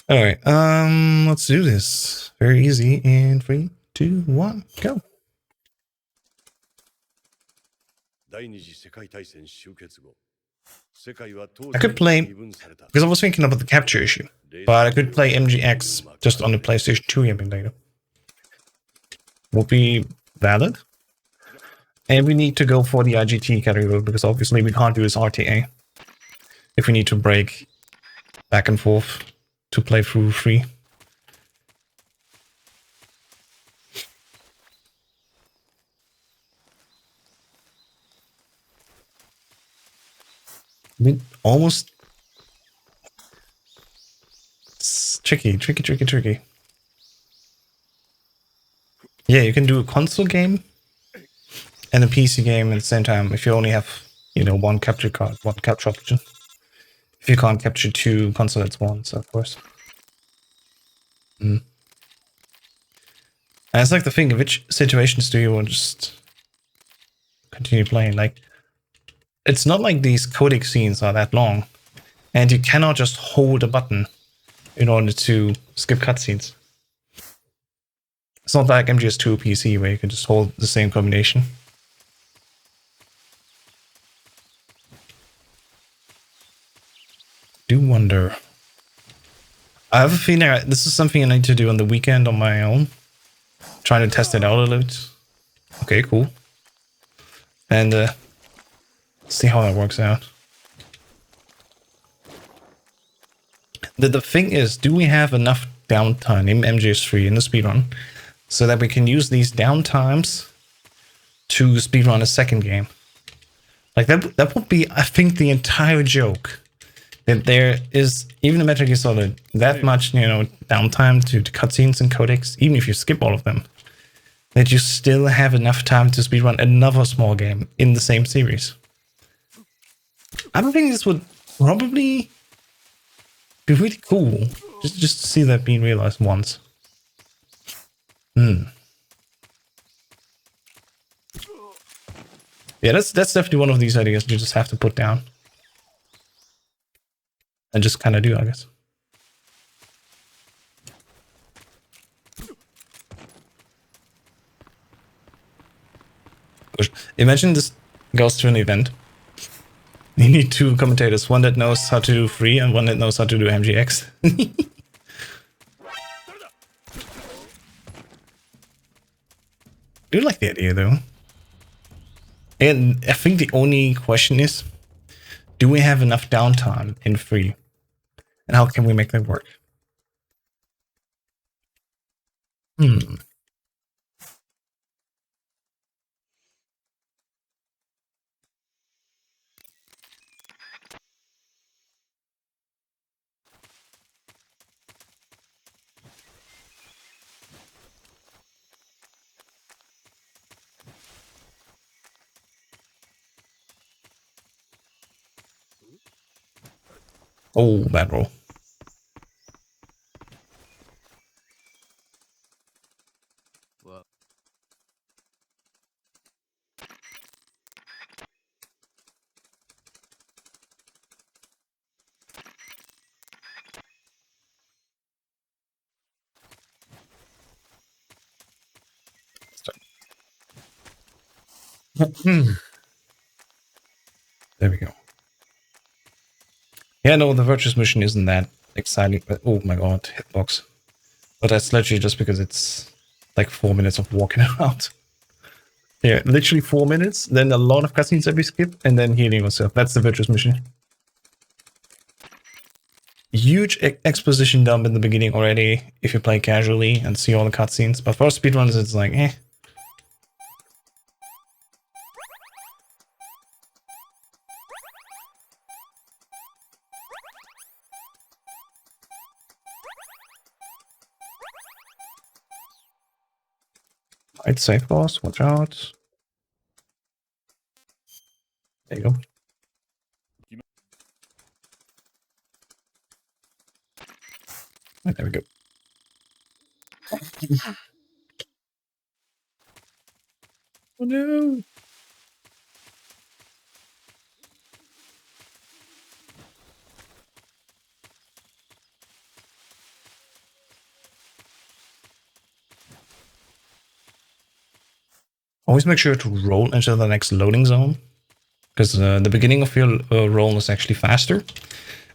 All right, let's do this. Very easy. In 3, 2, 1, go. I could play, because I was thinking about the capture issue, but I could play MGX just on the PlayStation 2 emulator. Would be valid. And we need to go for the IGT category because obviously we can't do this RTA if we need to break back and forth to play through 3. I mean, almost. It's tricky. Yeah, you can do a console game and a PC game at the same time if you only have, one capture card, one capture option. If you can't capture 2 console at once, of course. And it's like the thing, in which situations do you want to just continue playing? Like, it's not like these codec scenes are that long, and you cannot just hold a button in order to skip cutscenes. It's not like MGS2 PC where you can just hold the same combination. Do wonder. I have a feeling this is something I need to do on the weekend on my own. Trying to test it out a little bit. Okay, cool. And see how that works out. The thing is, do we have enough downtime in MGS3 in the speedrun so that we can use these downtimes to speedrun a second game? Like that would be, I think, the entire joke. That there is, even in Metal Gear Solid, that much, downtime to cutscenes and codecs, even if you skip all of them, that you still have enough time to speedrun another small game in the same series. I don't think this would probably be really cool, just to see that being realized once. Yeah, that's definitely one of these ideas you just have to put down. And just kind of do, I guess. Imagine this goes to an event. You need 2 commentators, one that knows how to do 3 and one that knows how to do MGX. I do like the idea, though. And I think the only question is, do we have enough downtime in 3? And how can we make that work? Oh, bad roll. There we go. Yeah, no, the Virtuous Mission isn't that exciting, but oh my god, hitbox. But that's literally just because it's like 4 minutes of walking around. Yeah, literally 4 minutes, then a lot of cutscenes that we skip, and then healing yourself. That's the Virtuous Mission. Huge exposition dump in the beginning already, if you play casually and see all the cutscenes. But for speedruns, it's like, eh. I'd safe boss, watch out. There you go. Right, there we go. Oh no! Always make sure to roll into the next loading zone, because the beginning of your roll is actually faster.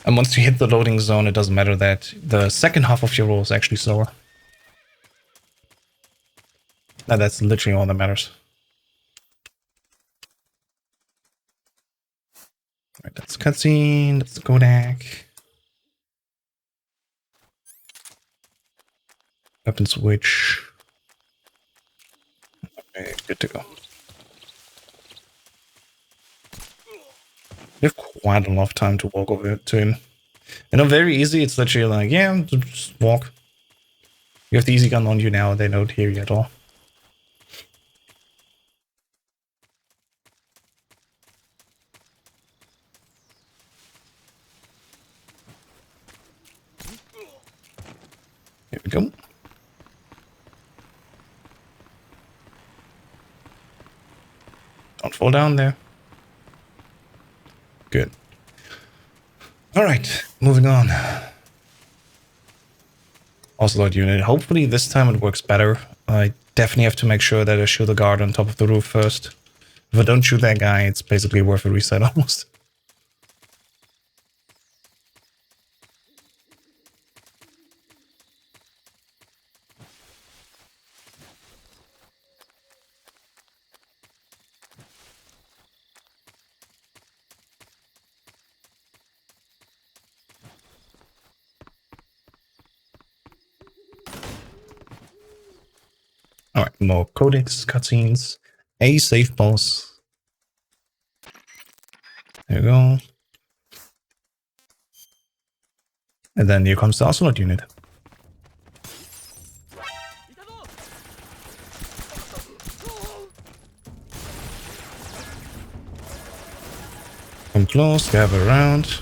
And once you hit the loading zone, it doesn't matter that the second half of your roll is actually slower. Now that's literally all that matters. Alright, that's cutscene, that's the Kodak. Weapon switch. Okay, good to go. You have quite a lot of time to walk over to him. And very easy, it's literally like, yeah, just walk. You have the easy gun on you now, they don't hear you at all. Here we go. Don't fall down there. Good. Alright, moving on. Ocelot unit. Hopefully this time it works better. I definitely have to make sure that I shoot the guard on top of the roof first. If I don't shoot that guy, it's basically worth a reset almost. Alright, more codex cutscenes. A safe boss. There we go. And then here comes the Ocelot unit. Come close, gather around.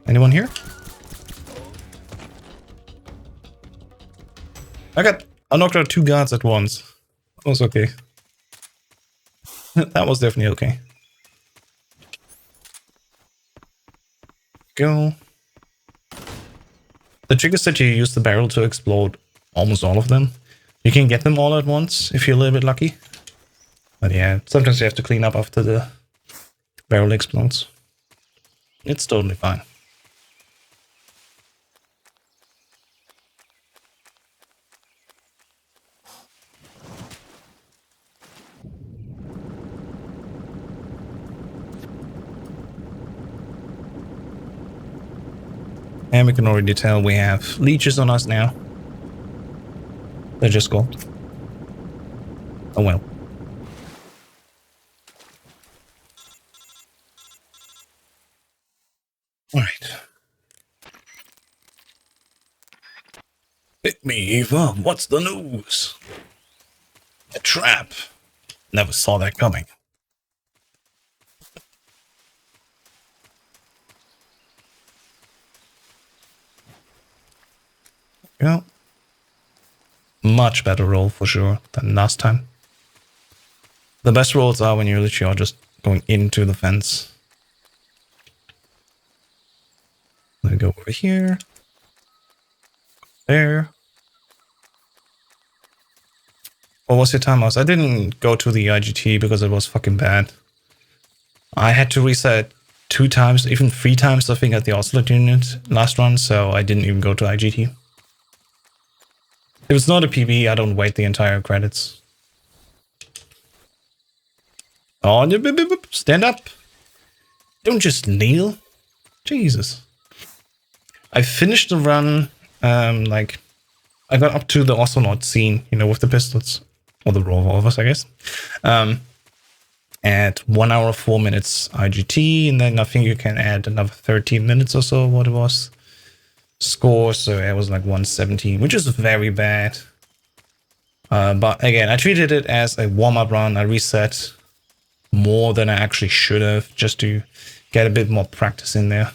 Anyone here? I knocked out 2 guards at once. That was okay. That was definitely okay. Go. The trick is that you use the barrel to explode almost all of them. You can get them all at once if you're a little bit lucky. But yeah, sometimes you have to clean up after the barrel explodes. It's totally fine. And we can already tell we have leeches on us now. They're just gold. Oh well. Alright. Hit me, Eva. What's the news? A trap. Never saw that coming. Yeah. Much better roll for sure than last time. The best rolls are when you literally are just going into the fence. Let me go over here. There. What was your time mouse? I didn't go to the IGT because it was fucking bad. I had to reset 2 times, even 3 times, I think, at the Ocelot unit last run, so I didn't even go to IGT. If it's not a PB, I don't wait the entire credits. Oh, stand up. Don't just kneel. Jesus. I finished the run, like, I got up to the Ocelot scene, you know, with the pistols. Or the revolvers, I guess. At 1 hour 4 minutes IGT, and then I think you can add another 13 minutes or so, what it was. Score, so it was like 117, which is very bad. But again, I treated it as a warm-up run. I reset more than I actually should have, just to get a bit more practice in there.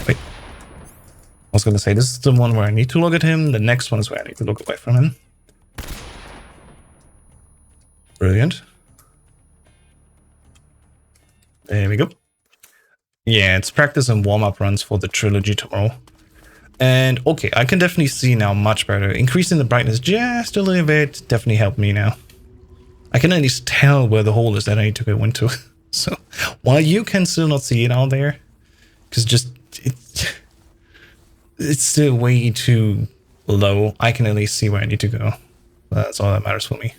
Wait. I was gonna say, this is the one where I need to look at him. The next one is where I need to look away from him. Brilliant. There we go. Yeah, it's practice and warm-up runs for the trilogy tomorrow. And okay, I can definitely see now much better. Increasing the brightness just a little bit definitely helped me now. I can at least tell where the hole is that I need to go into. So while you can still not see it out there, because it's still way too low, I can at least see where I need to go. That's all that matters for me.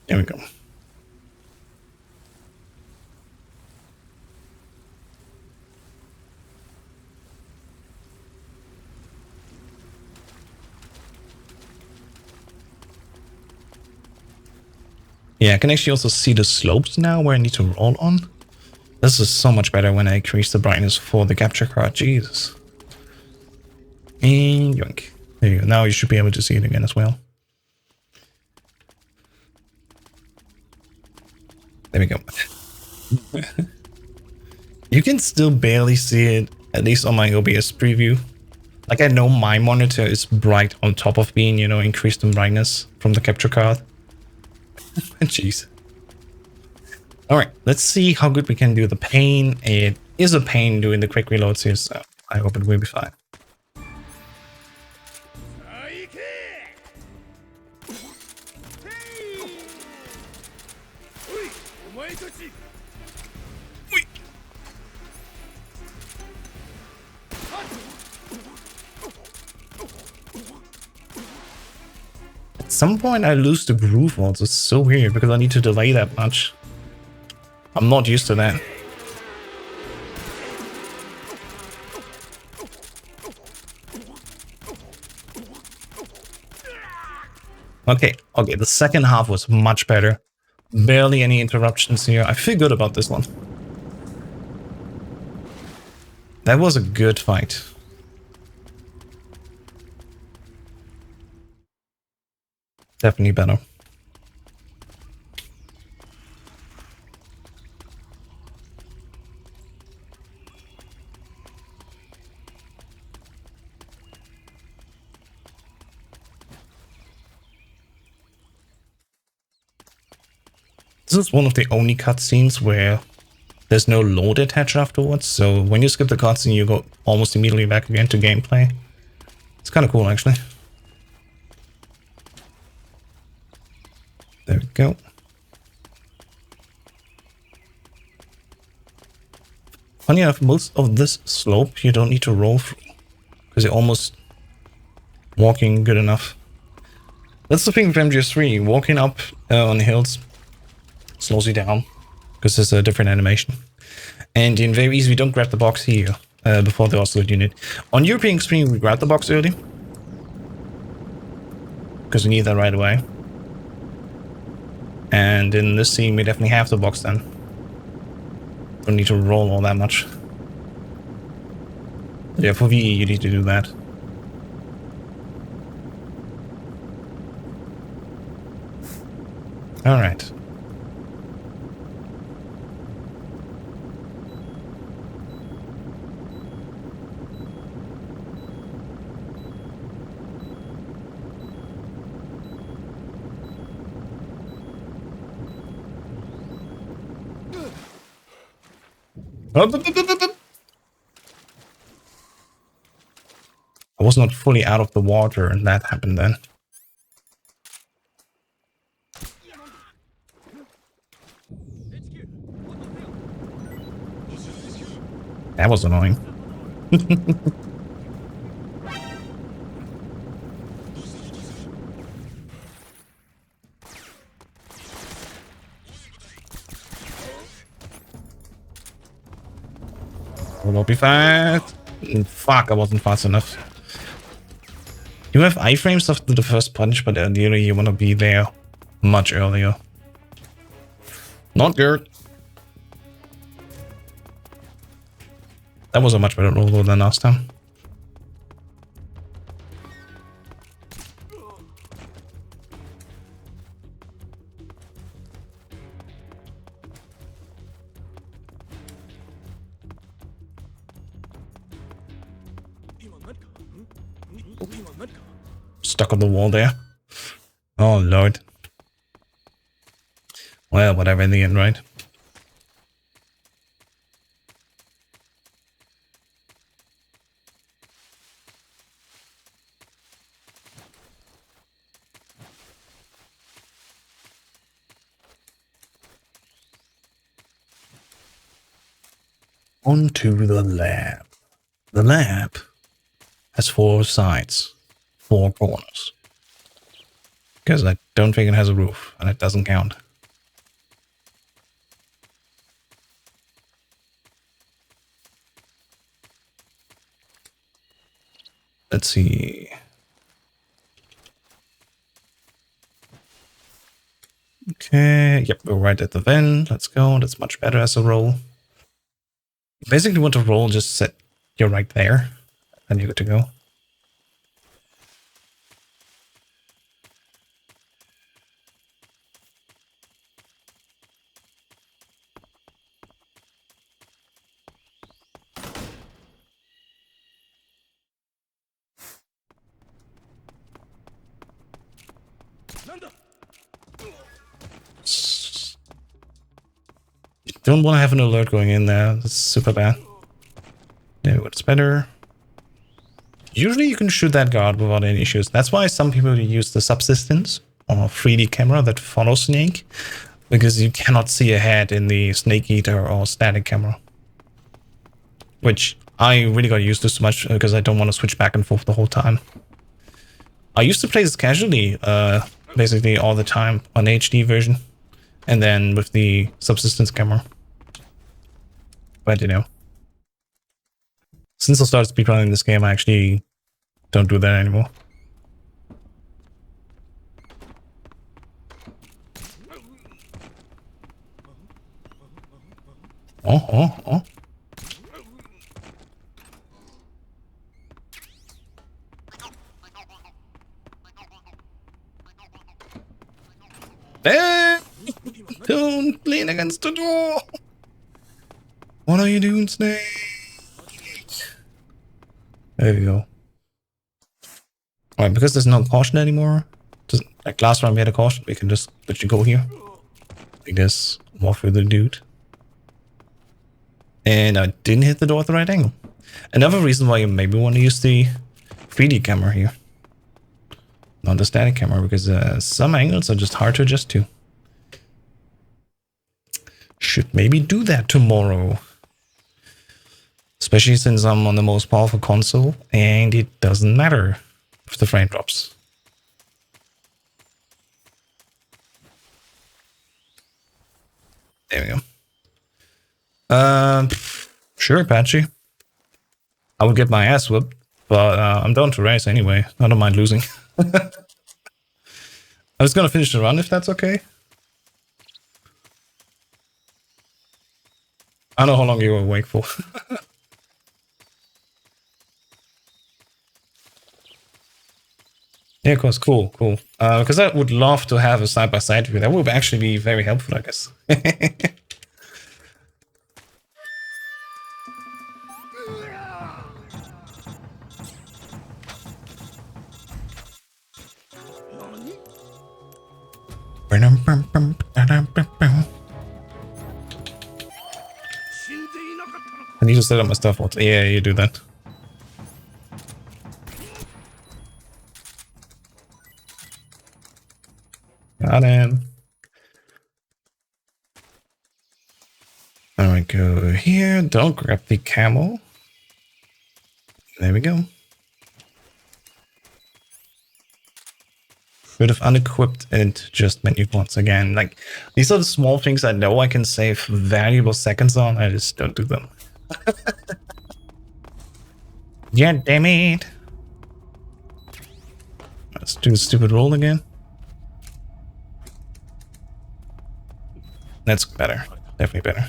There we go. Yeah, I can actually also see the slopes now where I need to roll on. This is so much better when I increase the brightness for the capture card. Jesus. And yoink. There you go. Now you should be able to see it again as well. There we go. You can still barely see it, at least on my OBS preview. Like, I know my monitor is bright on top of being, you know, increased in brightness from the capture card. Jeez. Alright, let's see how good we can do the pain. It is a pain doing the quick reloads here, so I hope it will be fine. At some point I lose the groove also. It's so weird because I need to delay that much. I'm not used to that. Okay, the second half was much better. Barely any interruptions here. I feel good about this one. That was a good fight. Definitely better. This is one of the only cutscenes where there's no load attached afterwards, so when you skip the cutscene you go almost immediately back again to gameplay. It's kind of cool actually. There we go. Funny enough, most of this slope you don't need to roll through, because you're almost walking good enough. That's the thing with MGS3, walking up on hills slows you down, because there's a different animation. And in very easy, we don't grab the box here before the oscillate unit. On European Extreme, we grab the box early, because we need that right away. And in this scene, we definitely have the box then. Don't need to roll all that much. Yeah, for VE, you need to do that. Alright. I was not fully out of the water and that happened then. That was annoying. Will not be fast. Fuck, I wasn't fast enough. You have iframes after the first punch, but ideally you want to be there much earlier. Not good. That was a much better roll than last time. Stuck on the wall there. Oh, Lord. Well, whatever in the end, right? Onto the lab. The lab has 4 sides, 4 corners. Because I don't think it has a roof, and it doesn't count. Let's see. Okay, yep, we're right at the vent. Let's go. That's much better as a roll. You basically want to roll, just set you're right there, and you're good to go. You don't want to have an alert going in there. That's super bad. Yeah, what's better? Usually you can shoot that guard without any issues. That's why some people use the subsistence or 3D camera that follows Snake, because you cannot see ahead in the Snake Eater or static camera. Which I really got used to so much because I don't want to switch back and forth the whole time. I used to play this casually, basically all the time on HD version, and then with the subsistence camera. But you know, since I started speedrunning this game, I actually don't do that anymore. Oh. Hey! Don't lean against the door! What are you doing, Snake? There we go. Alright, because there's no caution anymore, just like last round we had a caution, we can just let you go here. Like this, walk through the dude. And I didn't hit the door at the right angle. Another reason why you maybe want to use the 3D camera here. Not the static camera, because some angles are just hard to adjust to. Should maybe do that tomorrow. Especially since I'm on the most powerful console and it doesn't matter if the frame drops. There we go. Sure, Apache. I would get my ass whooped, but I'm down to race anyway. I don't mind losing. I was gonna finish the run if that's okay. I don't know how long you were awake for. Yeah, of course, cool. Because I would love to have a side-by-side view. That would actually be very helpful, I guess. I need to set up my stuff. Yeah, you do that. Got him. Alright, go here. Don't grab the camel. There we go. Could have unequipped it just menu once again. Like, these are the small things I know I can save valuable seconds on. I just don't do them. Yeah, damn it. Let's do the stupid roll again. That's better. Definitely better.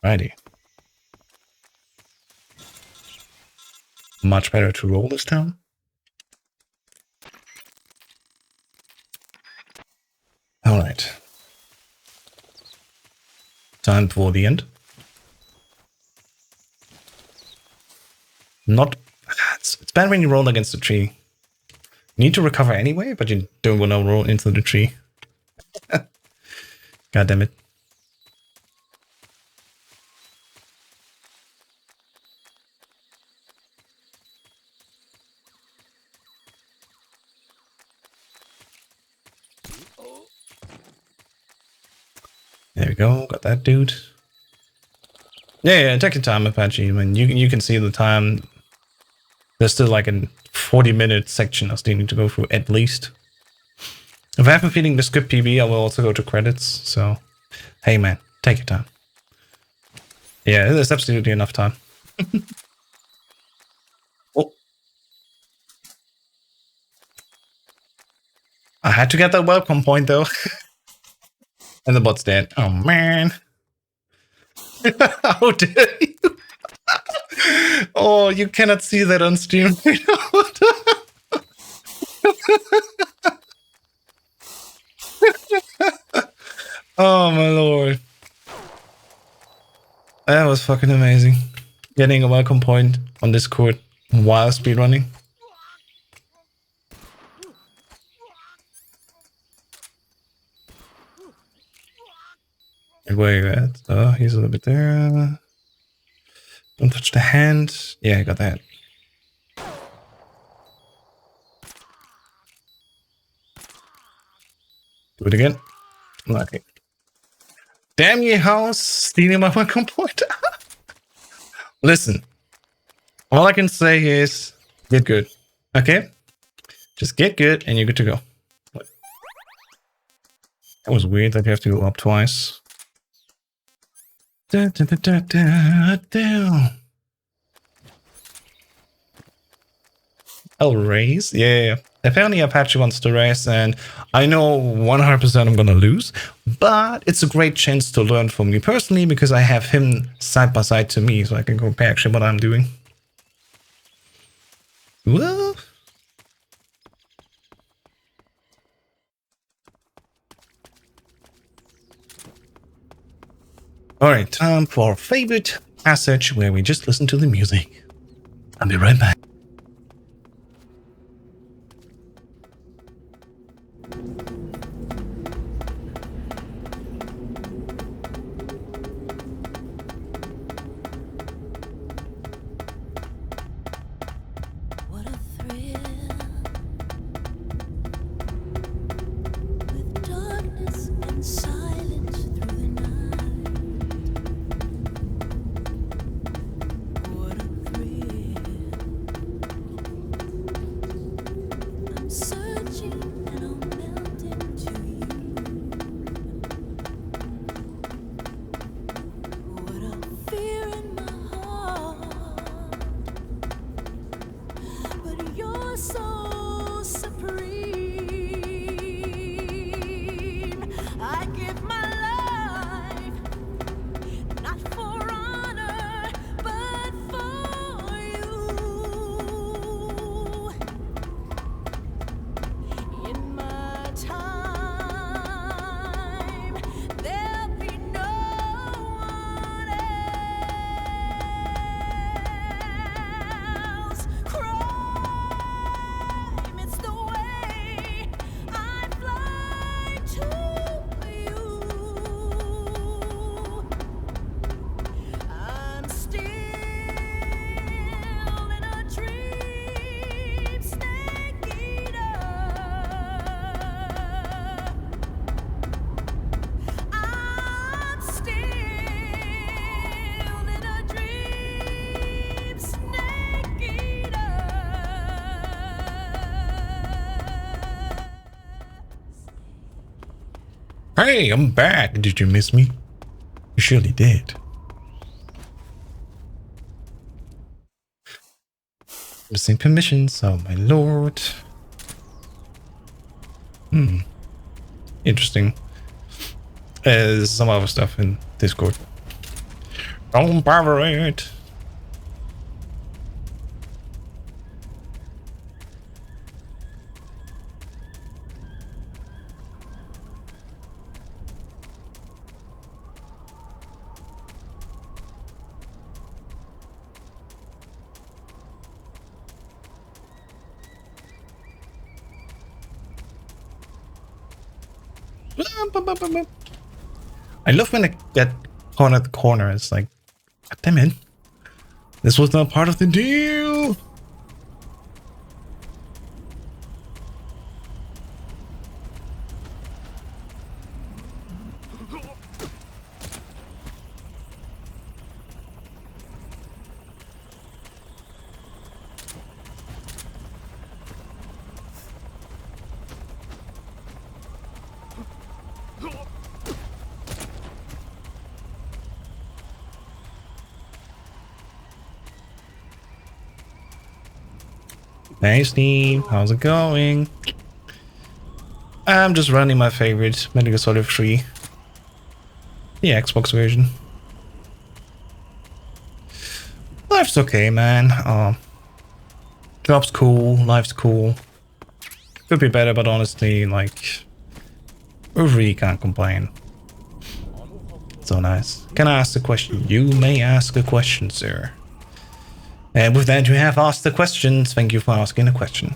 Alrighty. Much better to roll this time. Alright. time before the end. Not... It's bad when you roll against the tree. You need to recover anyway, but you don't want to roll into the tree. God damn it. There we go, got that dude. Yeah, take your time, Apache. I mean, you can see the time. There's still like a 40-minute section I still need to go through at least. If I have a feeling this could PB, I will also go to credits. So, hey man, take your time. Yeah, there's absolutely enough time. Oh. I had to get that welcome point though. And the bot's dead. Oh man. How dare you? Oh, you cannot see that on stream. Oh my lord. That was fucking amazing. Getting a welcome point on Discord while speedrunning. Where are you at? Oh, he's a little bit there. Don't touch the hand. Yeah, I got that. Do it again. Okay. Damn you, house! Stealing my welcome point. Listen. All I can say is get good. Okay? Just get good and you're good to go. That was weird that you have to go up twice. Da, da, da, da, da, da. I'll race? Yeah. Apparently Apache wants to race, and I know 100% I'm gonna lose, but it's a great chance to learn from me personally because I have him side by side to me, so I can compare actually what I'm doing. Well... Alright, time for our favorite passage where we just listen to the music. I'll be right back. Hey, I'm back. Did you miss me? You surely did. Missing permissions, oh my lord. Interesting. There's some other stuff in Discord. Don't bother it. I love when I get caught at the corner. It's like, God damn it. This was not part of the deal. Hey Steve, how's it going? I'm just running my favorite Metal Gear Solid 3. The Xbox version. Life's okay, man. Job's cool, life's cool. Could be better, but honestly, like, we really can't complain. So nice. Can I ask a question? You may ask a question, sir. And with that, you have asked the questions. Thank you for asking a question.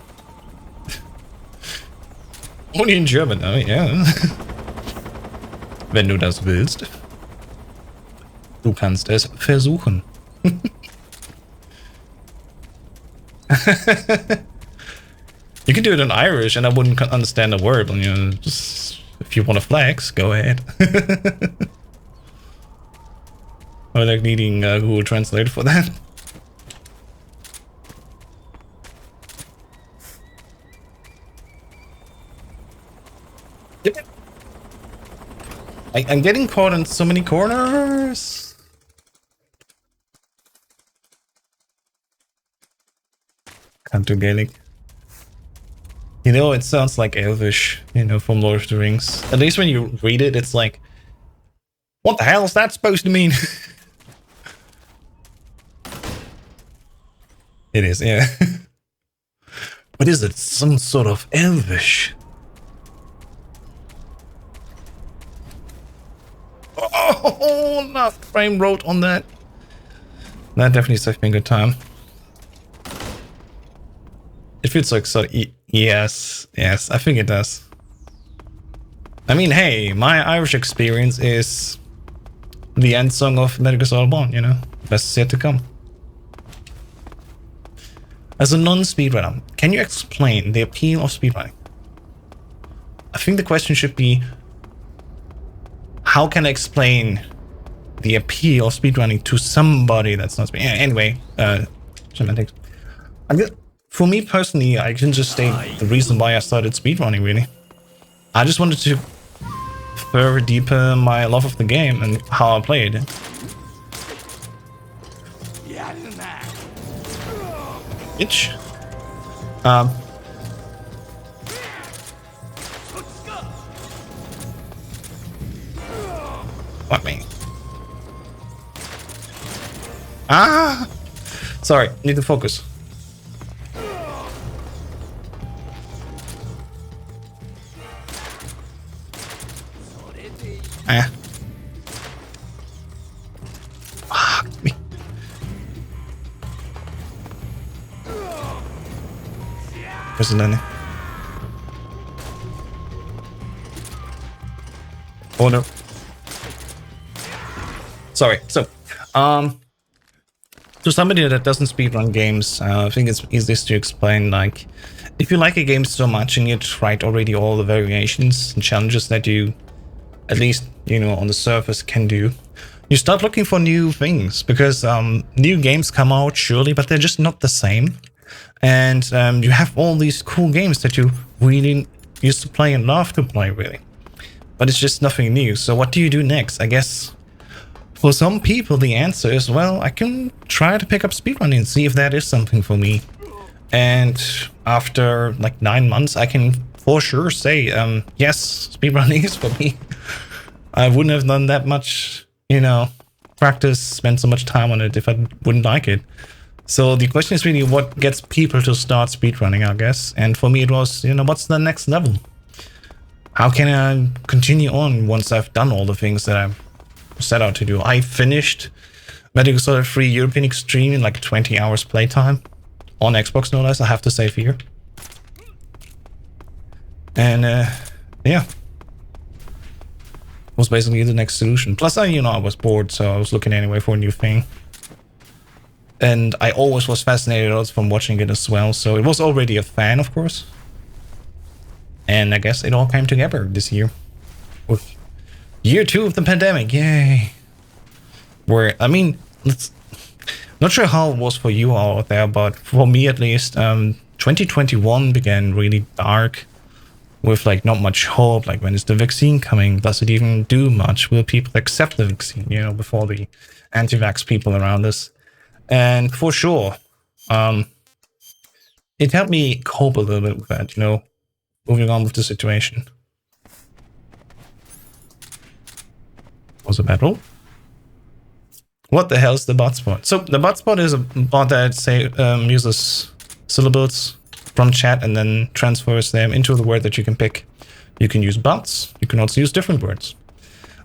Only in German, though, yeah. Wenn du das willst. Du kannst es versuchen. You can do it in Irish and I wouldn't understand a word. You know, just if you want to flex, go ahead. Or like needing a Google Translate for that. I'm getting caught in so many corners. Can't do Gaelic. You know, it sounds like Elvish, you know, from Lord of the Rings. At least when you read it, it's like, what the hell is that supposed to mean? It is, yeah. But is it some sort of Elvish? Oh, not frame rate on that. That definitely saved me a good time. It feels like so. Yes, I think it does. I mean, hey, my Irish experience is the end song of Metal Gear Solid 1, you know? Best is yet to come. As a non-speedrunner, can you explain the appeal of speedrunning? I think the question should be, how can I explain the appeal of speedrunning to somebody that's not speedrunning? Anyway, semantics. For me personally, I can just state the reason why I started speedrunning, really. I just wanted to further deepen my love of the game and how I played it. Itch. Fuck me. Ah! Sorry, need to focus. Ah. Fuck me. Where's the Oh no. Sorry. So, to somebody that doesn't speedrun games, I think it's easiest to explain, like, if you like a game so much and you tried already all the variations and challenges that you, at least, you know, on the surface can do, you start looking for new things, because new games come out, surely, but they're just not the same. And you have all these cool games that you really used to play and love to play, really. But it's just nothing new. So what do you do next? I guess for some people the answer is, well, I can try to pick up speedrunning and see if that is something for me. And after like 9 months, I can for sure say, yes, speedrunning is for me. I wouldn't have done that much, you know, practice, spend so much time on it if I wouldn't like it. So the question is really what gets people to start speedrunning, I guess. And for me it was, you know, what's the next level? How can I continue on once I've done all the things that I've set out to do? I finished Metal Gear Solid 3 European Extreme in like 20 hours playtime. On Xbox, no less, I have to save here. And, yeah. was basically the next solution. Plus, I was bored, so I was looking anyway for a new thing. And I always was fascinated also from watching it as well, so it was already a fan, of course. And I guess it all came together this year. With year 2 of the pandemic, yay! Where, I mean, not sure how it was for you all out there, but for me at least, 2021 began really dark. With like not much hope, like when is the vaccine coming? Does it even do much? Will people accept the vaccine, before the anti-vax people around us? And for sure, it helped me cope a little bit with that, moving on with the situation. Was a battle? What the hell is the bot spot? So the bot spot is a bot that uses syllables from chat and then transfers them into the word that you can pick. You can use bots. You can also use different words.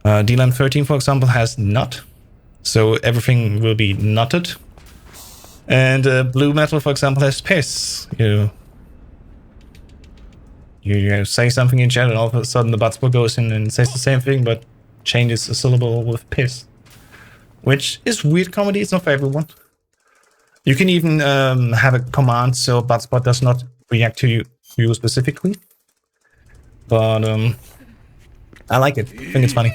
DLAM 13, for example, has nut. So everything will be nutted. And Blue Metal, for example, has piss. You say something in chat and all of a sudden the bot spot goes in and says the same thing, but changes a syllable with piss. Which is weird comedy. It's not for everyone. You can even have a command so botspot does not react to you specifically. But I like it. I think it's funny.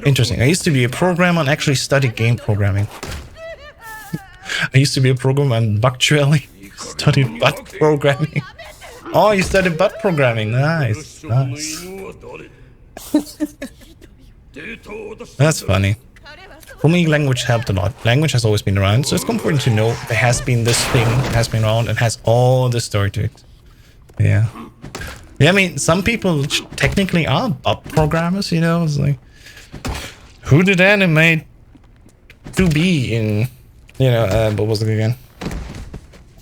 Interesting. I used to be a programmer and actually studied game programming. I used to be a programmer and actually studied bot programming. Oh, you studied bot programming. Nice. Nice. That's funny. For me, language helped a lot. Language has always been around, so it's comforting to know there has been this thing, has been around, and has all this story to it. Yeah. Yeah, I mean, some people technically are bot programmers, It's like, who did animate 2B in, what was it again?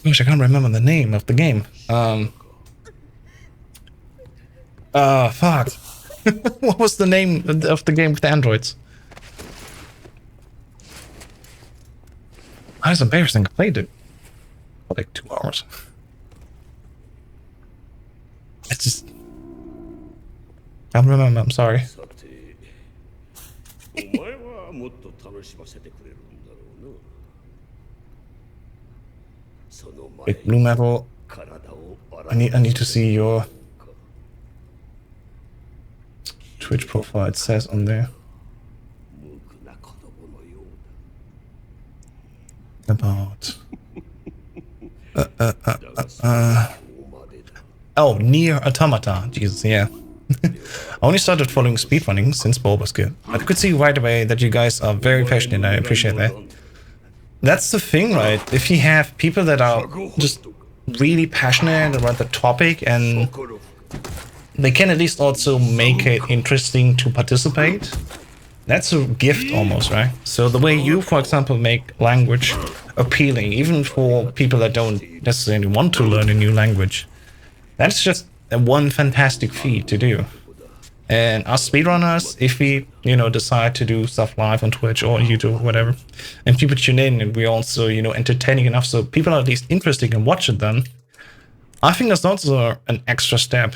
Gosh, I can't remember the name of the game. Fuck. What was the name of the game with the androids? That's embarrassing. I played it for like 2 hours. I just can't remember. I'm sorry. Wait, Blue Metal. I need to see your Twitch profile. It says on there about oh, Nier Automata. Jesus, yeah. I only started following speedrunning since Ball was good. I could see right away that you guys are very passionate. I appreciate that. That's the thing, right? If you have people that are just really passionate about the topic and they can at least also make it interesting to participate, that's a gift almost, right? So the way you, for example, make language appealing, even for people that don't necessarily want to learn a new language, that's just one fantastic feat to do. And us speedrunners, if we, decide to do stuff live on Twitch or YouTube or whatever, and people tune in and we're also, entertaining enough so people are at least interested in watching them, I think that's also an extra step,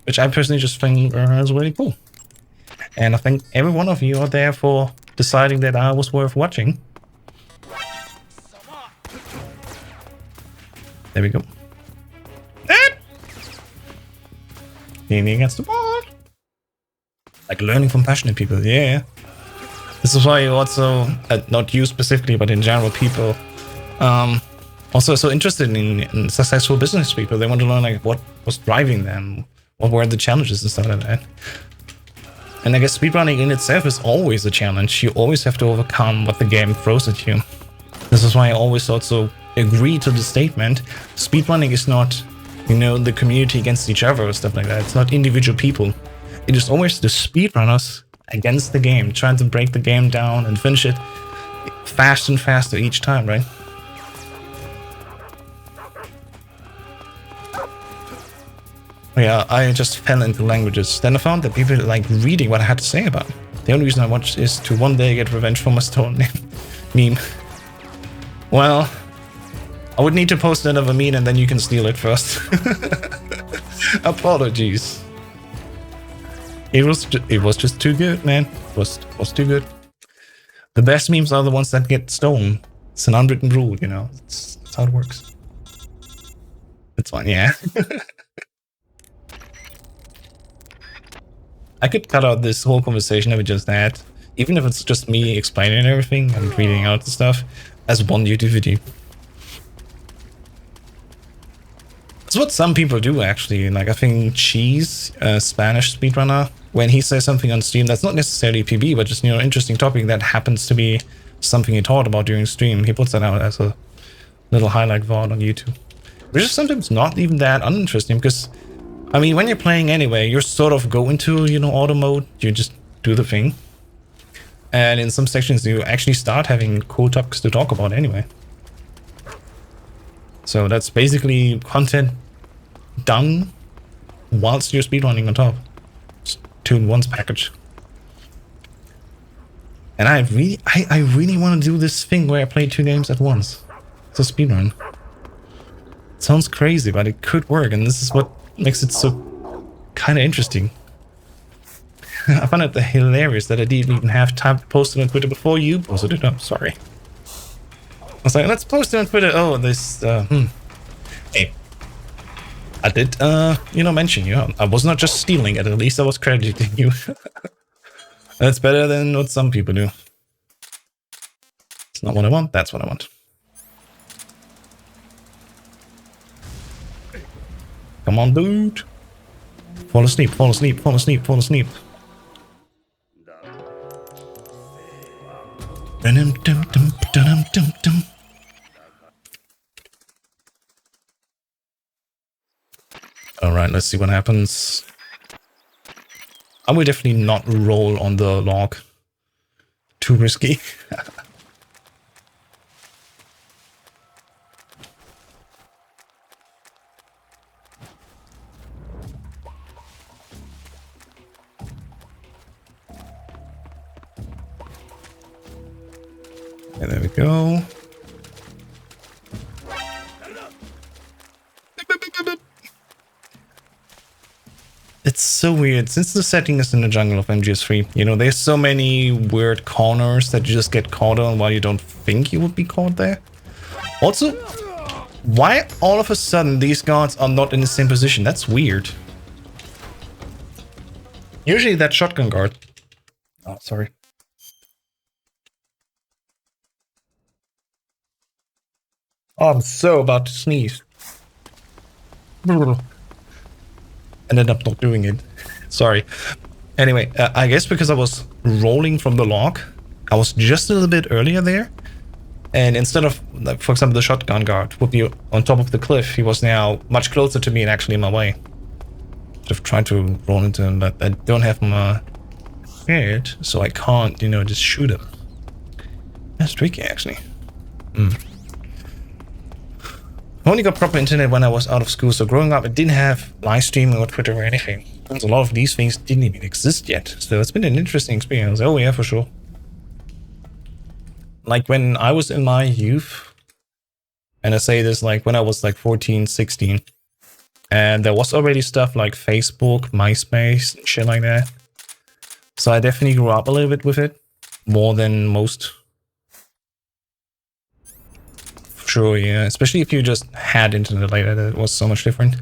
which I personally just think is really cool. And I thank every one of you out there for deciding that I was worth watching. There we go. Leaning against the wall. Like learning from passionate people, yeah. This is why you also, not you specifically, but in general, people also so interested in successful business people. They want to learn like what was driving them, what were the challenges and stuff like that. And I guess speedrunning in itself is always a challenge. You always have to overcome what the game throws at you. This is why I always also agree to the statement, speedrunning is not, the community against each other or stuff like that. It's not individual people. It is always the speedrunners against the game, trying to break the game down and finish it faster and faster each time, right? Yeah, I just fell into languages. Then I found that people like reading what I had to say about it. The only reason I watched is to one day get revenge for my stolen name meme. Well, I I would need to post another meme and then you can steal it first. Apologies. It was just too good, man. It was too good. The best memes are the ones that get stolen. It's an unwritten rule, you know. That's how it works. It's fine, yeah. I could cut out this whole conversation that we just had, even if it's just me explaining everything and reading out the stuff, as one YouTube video. That's what some people do, actually. Like, I think Cheese, a Spanish speedrunner, when he says something on stream that's not necessarily PB, but just, you know, interesting topic that happens to be something he taught about during stream, he puts that out as a little highlight VOD on YouTube. Which is sometimes not even that uninteresting, because, I mean, when you're playing anyway, you're sort of go into, you know, auto mode, you just do the thing. And in some sections, you actually start having cool topics to talk about anyway. So that's basically content done whilst you're speedrunning on top. It's 2-in-1's package. And I really want to do this thing where I play 2 games at once. It's a speedrun. It sounds crazy, but it could work, and this is what makes it so kind of interesting. I found it hilarious that I didn't even have time to post it on Twitter before you posted it up. Sorry. I was like, let's post it on Twitter. Oh, this, Hey. I did, you know, mention you. I was not just stealing it. At least I was crediting you. That's better than what some people do. It's not what I want. That's what I want. Come on, dude. Fall asleep, fall asleep, fall asleep, fall asleep. Alright, let's see what happens. I will definitely not roll on the log. Too risky. And there we go. It's so weird. Since the setting is in the jungle of MGS3, you know, there's so many weird corners that you just get caught on while you don't think you would be caught there. Also, why all of a sudden these guards are not in the same position? That's weird. Usually that shotgun guard... Oh, sorry. Oh, I'm so about to sneeze. Ended up not doing it. Sorry. Anyway, I guess because I was rolling from the log, I was just a little bit earlier there. And instead of, like, for example, the shotgun guard would be on top of the cliff, he was now much closer to me and actually in my way. I've tried to roll into him, but I don't have my head, so I can't, you know, just shoot him. That's tricky, actually. I only got proper internet when I was out of school, so growing up I didn't have live streaming or Twitter or anything. A lot of these things didn't even exist yet, so it's been an interesting experience. Oh yeah, for sure. Like when I was in my youth, and I say this like when I was like 14, 16, and there was already stuff like Facebook, MySpace, and shit like that. So I definitely grew up a little bit with it, more than most. Sure, yeah, especially if you just had internet later, that was so much different.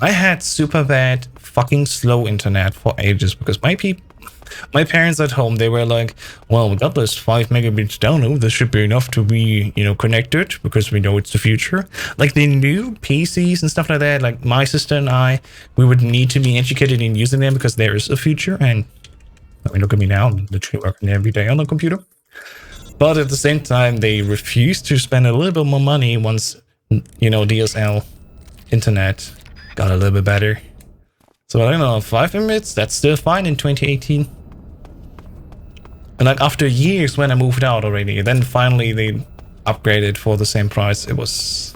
I had super bad, fucking slow internet for ages because my parents at home, they were like, well, we got this 5 megabits download, this should be enough to be, you know, connected because we know it's the future. Like they knew PCs and stuff like that, like my sister and I, we would need to be educated in using them because there is a future. And I mean, look at me now, I'm literally working every day on a computer. But at the same time, they refused to spend a little bit more money once, you know, DSL internet got a little bit better. So I don't know, 5 minutes, that's still fine in 2018. And like after years when I moved out already, then finally they upgraded for the same price. It was...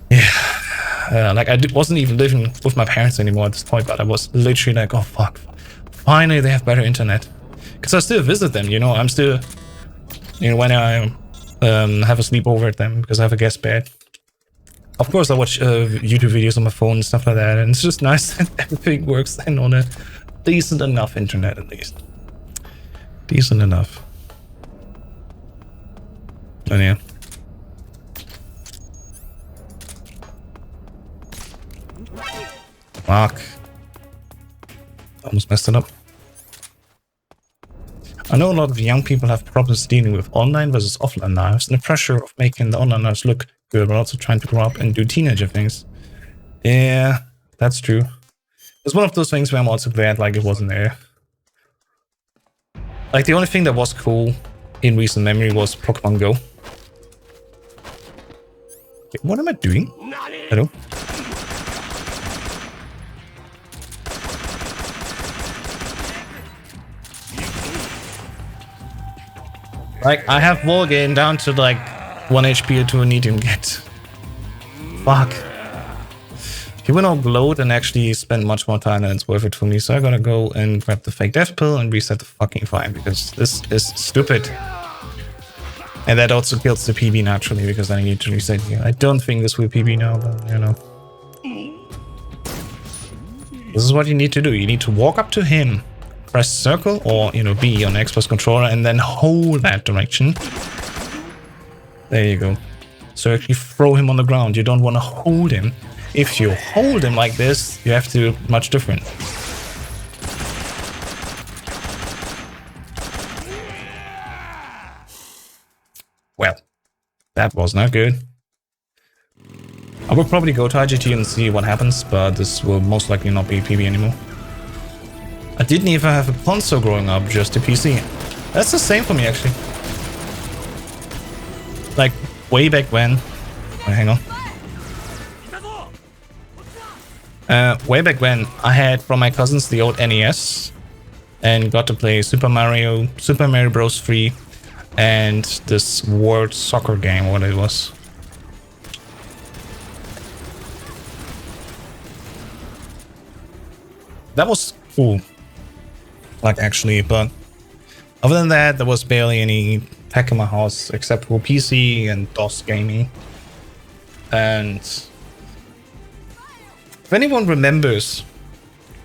Yeah. Like I wasn't even living with my parents anymore at this point, but I was literally like, oh fuck. Finally they have better internet. Because I still visit them, you know, I'm still... You know, when I'm have a sleepover at them because I have a guest bed. Of course, I watch YouTube videos on my phone and stuff like that, and it's just nice that everything works then on a decent enough internet at least. Decent enough. And yeah. Fuck. Almost messed it up. I know a lot of young people have problems dealing with online versus offline lives and the pressure of making the online lives look good, but also trying to grow up and do teenager things. Yeah, that's true. It's one of those things where I'm also glad like it wasn't there. Like the only thing that was cool in recent memory was Pokemon Go. Okay, what am I doing? Hello? Like, I have Volgain down to like 1 HP or 2 I need to get. Fuck. He went all glowed and actually spent much more time than it's worth it for me, so I gotta go and grab the fake death pill and reset the fucking fire because this is stupid. And that also kills the PB naturally because I need to reset here. I don't think this will PB now, but you know. This is what you need to do. You need to walk up to him, press circle or, you know, B on the Xbox controller and then hold that direction. There you go. So actually throw him on the ground. You don't want to hold him. If you hold him like this, you have to do much different. Well, that was not good. I will probably go to IGT and see what happens, but this will most likely not be PB anymore. I didn't even have a console growing up, just a PC. That's the same for me, actually. Like, way back when... Wait, hang on. Way back when, I had from my cousins the old NES and got to play Super Mario Bros. 3 and this World Soccer game, what it was. That was cool. Like, actually, but other than that, there was barely any tech in my house except for PC and DOS gaming. And if anyone remembers,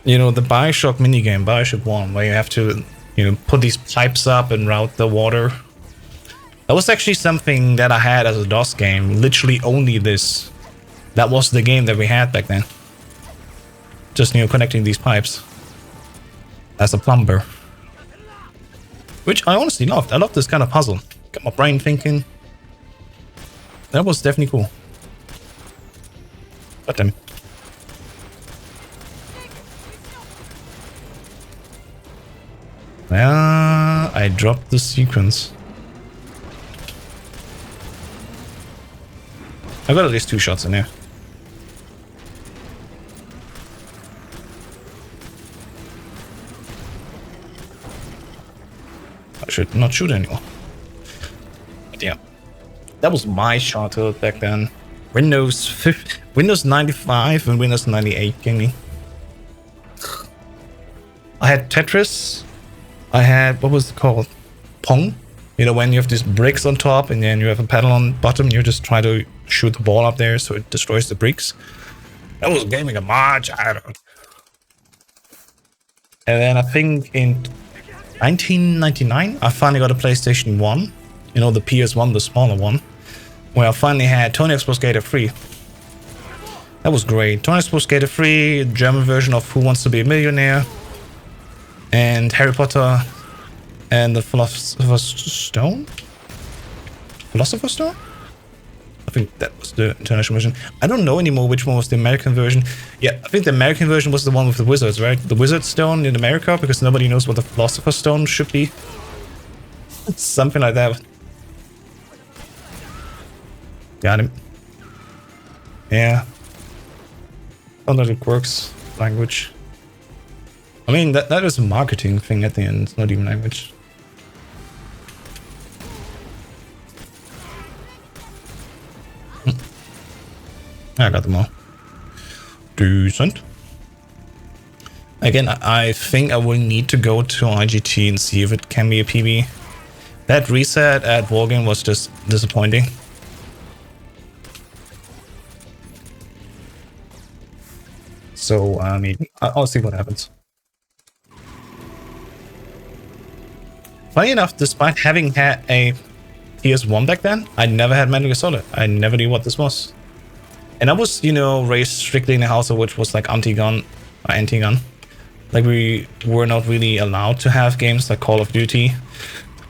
you know, the Bioshock minigame, Bioshock 1, where you have to, you know, put these pipes up and route the water. That was actually something that I had as a DOS game, literally only this. That was the game that we had back then. Just, you know, connecting these pipes. As a plumber. Which I honestly loved. I loved this kind of puzzle. Got my brain thinking. That was definitely cool. But then. I dropped the sequence. I got at least 2 shots in there. I should not shoot anymore. But yeah. That was my childhood back then. Windows 95 and Windows 98 gaming. I had Tetris. I had, what was it called? Pong. You know, when you have these bricks on top and then you have a pedal on bottom, you just try to shoot the ball up there so it destroys the bricks. That was gaming a my childhood. And then I think in 1999, I finally got a PlayStation 1. You know, the PS1, the smaller one. Where I finally had Tony Hawk's Pro Skater 3. That was great. Tony Hawk's Pro Skater 3, German version of Who Wants to Be a Millionaire. And Harry Potter and the Philosopher's Stone? Philosopher's Stone? I think that was the international version. I don't know anymore which one was the American version. Yeah, I think the American version was the one with the wizards, right? The Wizard Stone in America, because nobody knows what the Philosopher's Stone should be. It's something like that. Got him. Yeah. Found out it works. Language. I mean, that is a marketing thing at the end. It's not even language. I got them all. Decent. Again, I think I will need to go to IGT and see if it can be a PB. That reset at Wargame was just disappointing. So, I mean, I'll see what happens. Funny enough, despite having had a PS1 back then, I never had Metal Gear Solid. I never knew what this was. And I was, you know, raised strictly in a household which was like anti-gun. Like we were not really allowed to have games like Call of Duty.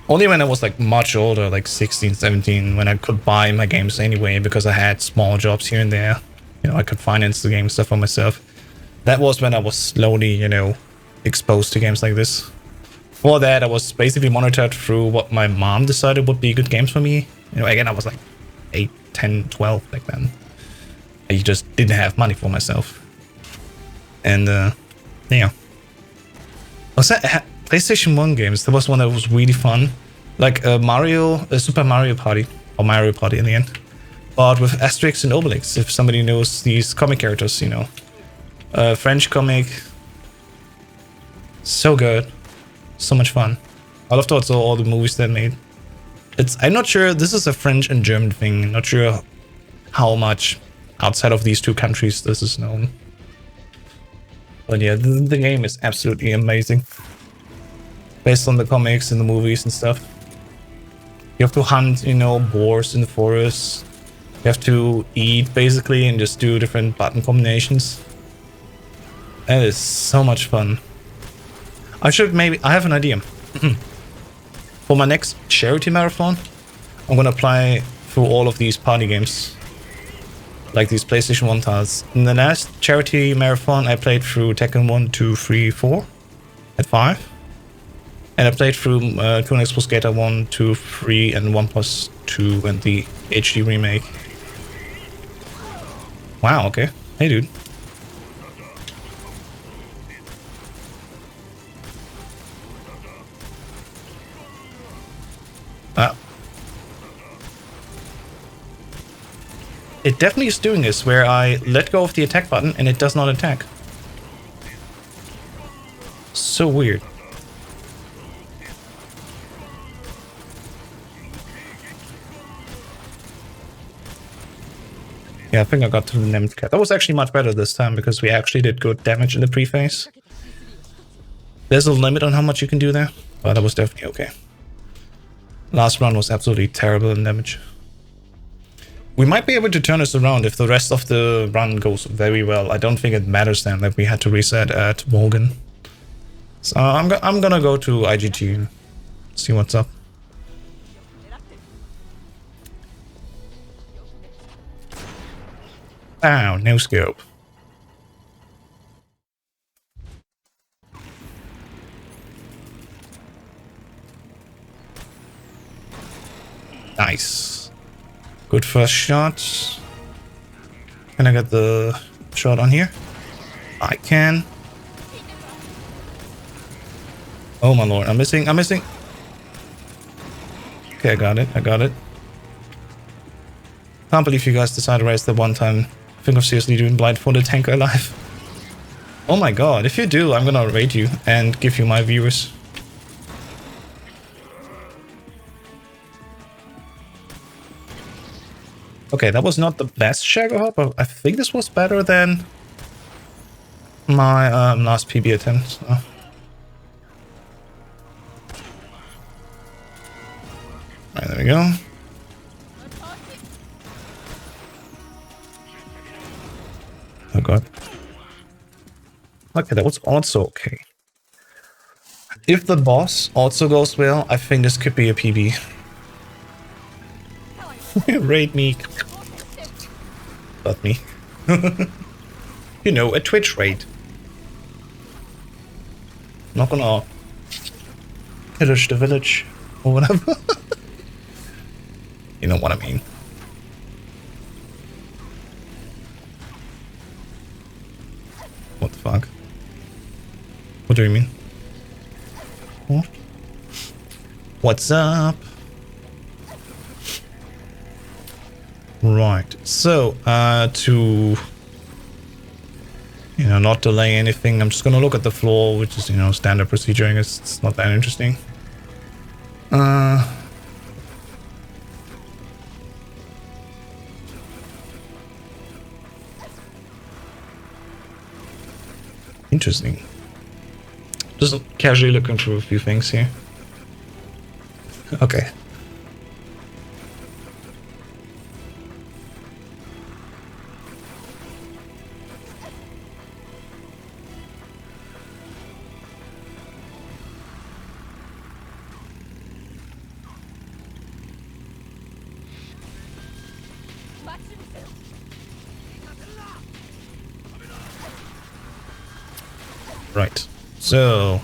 Only when I was like much older, like 16, 17, when I could buy my games anyway because I had small jobs here and there. You know, I could finance the game stuff for myself. That was when I was slowly, you know, exposed to games like this. For that, I was basically monitored through what my mom decided would be good games for me. You know, again, I was like 8, 10, 12 back then. I just didn't have money for myself. And, yeah. Was that PlayStation 1 games? There was one that was really fun. Like Super Mario Party. Or Mario Party in the end. But with Asterix and Obelix, if somebody knows these comic characters, you know. French comic. So good. So much fun. I loved also all the movies they made. I'm not sure, this is a French and German thing. Not sure how much outside of these two countries this is known. But yeah, the game is absolutely amazing. Based on the comics and the movies and stuff. You have to hunt, you know, boars in the forest. You have to eat basically and just do different button combinations. That is so much fun. I have an idea. For my next charity marathon, I'm gonna apply through all of these party games. Like these PlayStation 1 titles. In the last charity marathon, I played through Tekken 1, 2, 3, 4 at 5. And I played through Toon Expo Skater 1, 2, 3, and 1+2 and the HD remake. Wow, okay. Hey, dude. It definitely is doing this, where I let go of the attack button and it does not attack. So weird. Yeah, I think I got to the named cat. That was actually much better this time because we actually did good damage in the pre-phase. There's a limit on how much you can do there, but that was definitely okay. Last run was absolutely terrible in damage. We might be able to turn this around if the rest of the run goes very well. I don't think it matters then that we had to reset at Morgan. So I'm gonna go to IGT, see what's up. Ow, no scope. Nice. Good first shot. Can I get the shot on here? I can. Oh my lord, I'm missing. Okay, I got it. Can't believe you guys decided to race the one time. I think of seriously doing blindfolded tanker alive. Oh my god, if you do, I'm gonna rate you and give you my viewers. Okay, that was not the best Shadow Hop, but I think this was better than my last PB attempt. So. Alright, there we go. Oh god. Okay, that was also okay. If the boss also goes well, I think this could be a PB. Raid me. But me. You know, a Twitch raid. Not gonna pillage the village or whatever. You know what I mean. What the fuck? What do you mean? What? What's up? Right, so to not delay anything, I'm just gonna look at the floor, which is standard procedure. I guess it's not that interesting. Interesting. Just casually looking through a few things here. Okay. Right. So,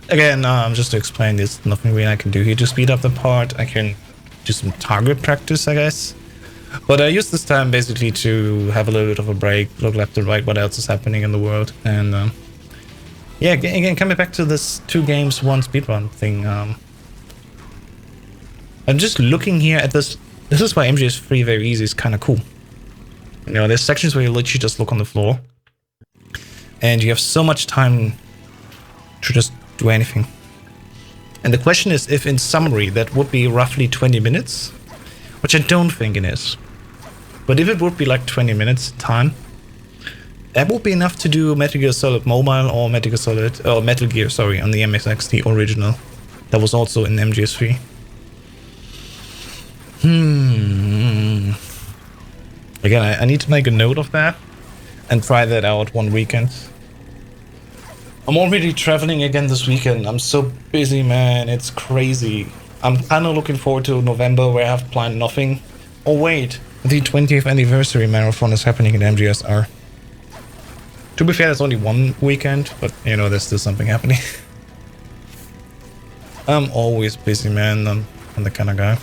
again, just to explain, there's nothing really I can do here to speed up the part. I can do some target practice, I guess. But I use this time basically to have a little bit of a break, look left and right, what else is happening in the world. And, yeah, again, coming back to this 2 games, 1 speedrun thing. I'm just looking here at this. This is why MGS3 very easy is kind of cool. You know, there's sections where you literally just look on the floor. And you have so much time to just do anything. And the question is if in summary that would be roughly 20 minutes, which I don't think it is. But if it would be like 20 minutes time, that would be enough to do Metal Gear Solid Mobile or Metal Gear, sorry, on the MSX, original. That was also in MGS3. Again, I need to make a note of that and try that out one weekend. I'm already traveling again this weekend. I'm so busy, man. It's crazy. I'm kind of looking forward to November where I have planned nothing. Oh wait, the 20th anniversary marathon is happening in MGSR. To be fair, there's only one weekend, but you know, there's still something happening. I'm always busy, man. I'm the kind of guy.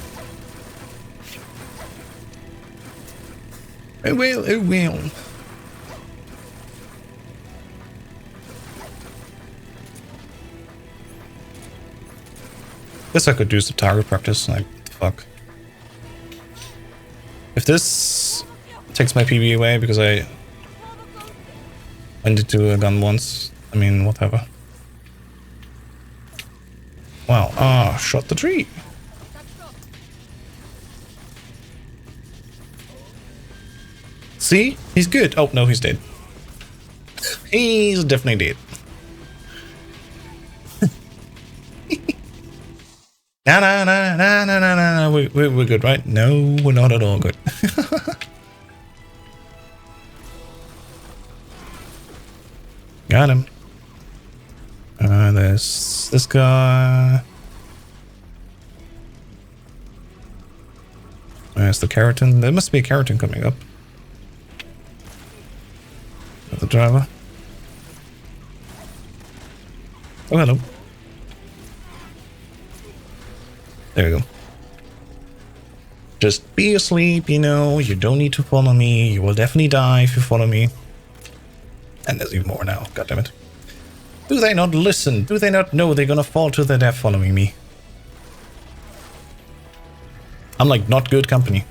It will. Guess I could do some target practice, like, fuck. If this takes my PB away because I went into a gun once, I mean, whatever. Wow, shot the tree. See? He's good. Oh, no, he's dead. He's definitely dead. No. We're good, right? No, we're not at all good. Got him. There's this guy. There's the keratin. There must be a keratin coming up. The driver. Oh, hello. There we go. Just be asleep, you know, you don't need to follow me. You will definitely die if you follow me. And there's even more now, goddammit. Do they not listen? Do they not know they're gonna fall to their death following me? I'm like not good company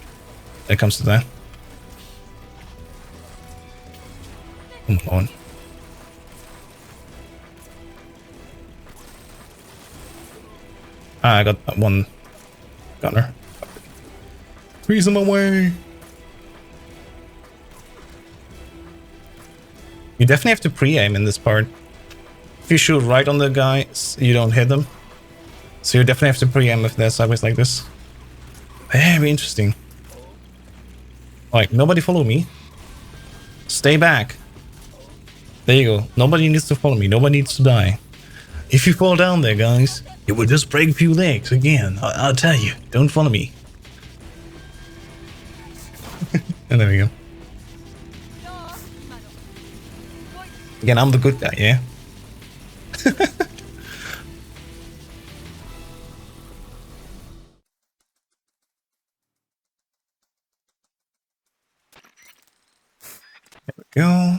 when it comes to that. Come on. I got one gunner. Freeze him away. You definitely have to pre-aim in this part. If you shoot right on the guys, you don't hit them. So you definitely have to pre-aim if they're sideways like this. Very interesting. Alright, nobody follow me. Stay back. There you go. Nobody needs to follow me. Nobody needs to die. If you fall down there, guys, it will just break a few legs. Again, I'll tell you. Don't follow me. And there we go. Again, I'm the good guy, yeah? There we go.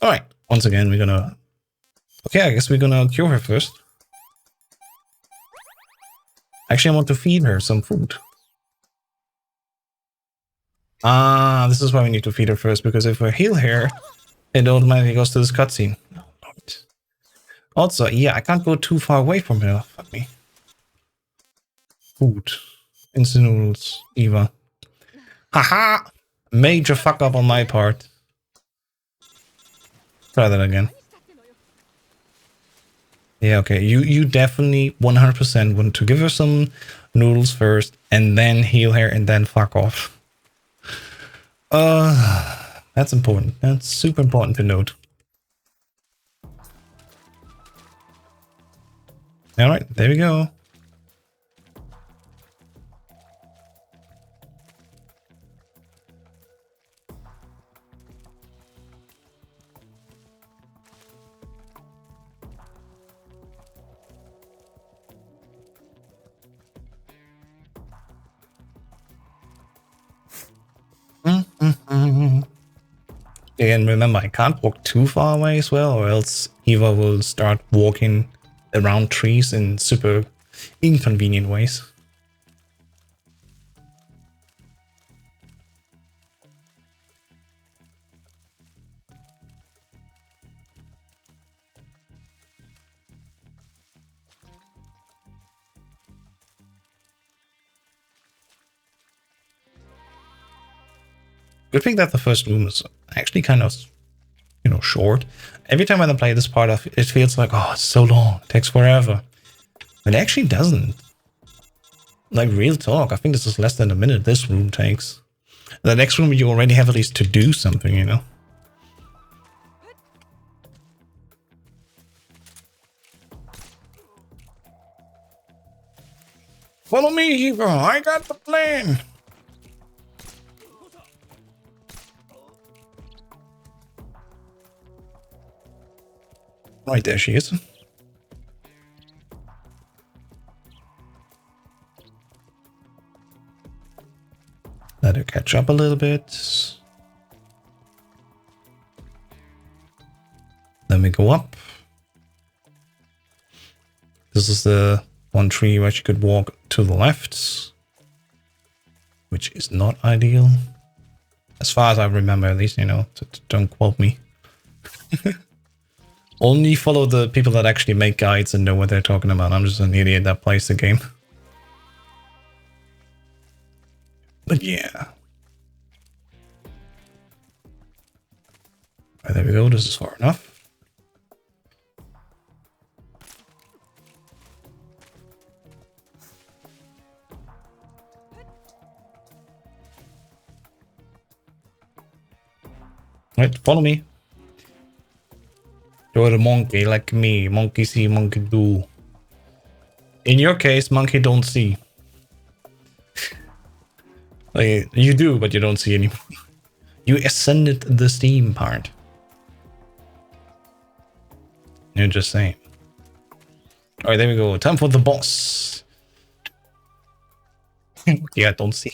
Alright, once again, we're gonna... Okay, I guess we're gonna cure her first. Actually, I want to feed her some food. Ah, this is why we need to feed her first, because if we heal her, it automatically goes to this cutscene. Right. Also, yeah, I can't go too far away from her. Fuck me. Food. Instant noodles. Eva. Haha! Major fuck up on my part. Try that again. Yeah, okay. You definitely 100% want to give her some noodles first and then heal her and then fuck off. That's important. That's super important to note. Alright, there we go. And remember, I can't walk too far away as well, or else Eva will start walking around trees in super inconvenient ways. Good thing that the first room is actually kind of, you know, short. Every time when I play this part of it feels like, oh, it's so long, it takes forever. But it actually doesn't. Like, real talk, I think this is less than a minute this room takes. The next room you already have at least to do something, you know. Follow me, Eva, I got the plan. Right, there she is. Let her catch up a little bit. Then we go up. This is the one tree where she could walk to the left, which is not ideal. As far as I remember, at least, you know, don't quote me. Only follow the people that actually make guides and know what they're talking about. I'm just an idiot that plays the game. But yeah. Right, there we go. This is far enough. Right, follow me. You're a monkey like me. Monkey see, monkey do. In your case, monkey don't see. Like, you do, but you don't see anymore. You ascended the steam part. You're just saying. Alright, there we go. Time for the boss. Yeah, don't see.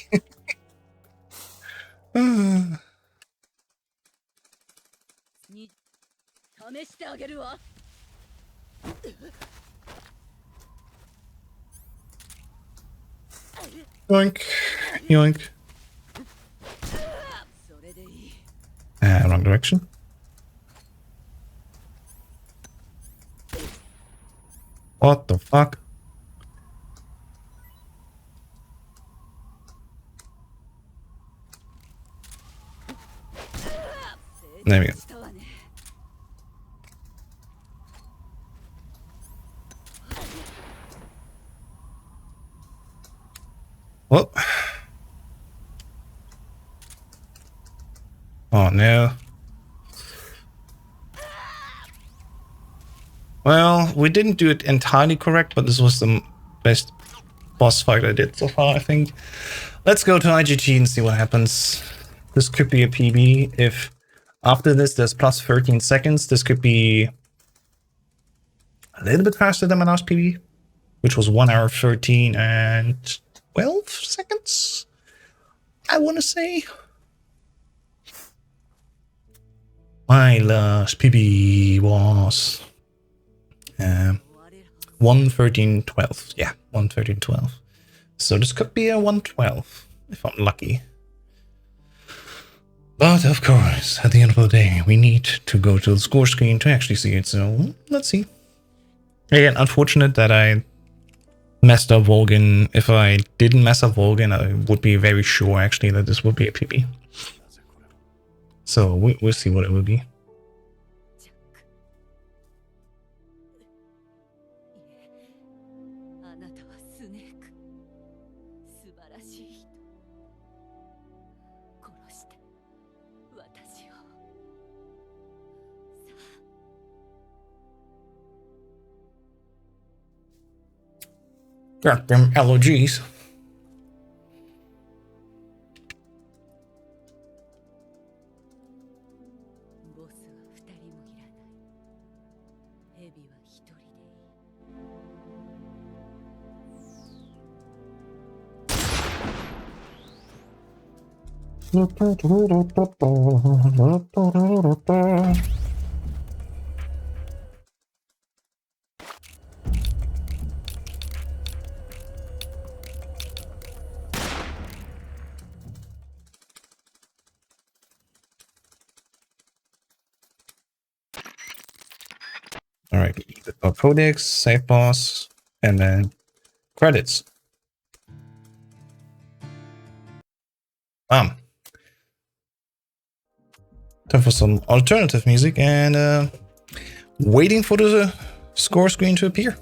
Yoink. Yoink. Wrong direction. What the fuck? There we go. Well. Oh no. Well, we didn't do it entirely correct, but this was the best boss fight I did so far, I think. Let's go to IGT and see what happens. This could be a PB. If after this there's plus 13 seconds, this could be a little bit faster than my last PB, which was 1 hour 13 and 12 seconds, I want to say. My last PB was 1:13:12. Yeah, 1:13:12. So this could be a 1:12 if I'm lucky. But of course, at the end of the day, we need to go to the score screen to actually see it. So let's see. Again, unfortunate that I messed up Volgin. If I didn't mess up Volgin, I would be very sure actually that this would be a PB. So we'll see what it will be. Got them allergies. All right, codex, save boss, and then credits. Time for some alternative music and waiting for the score screen to appear.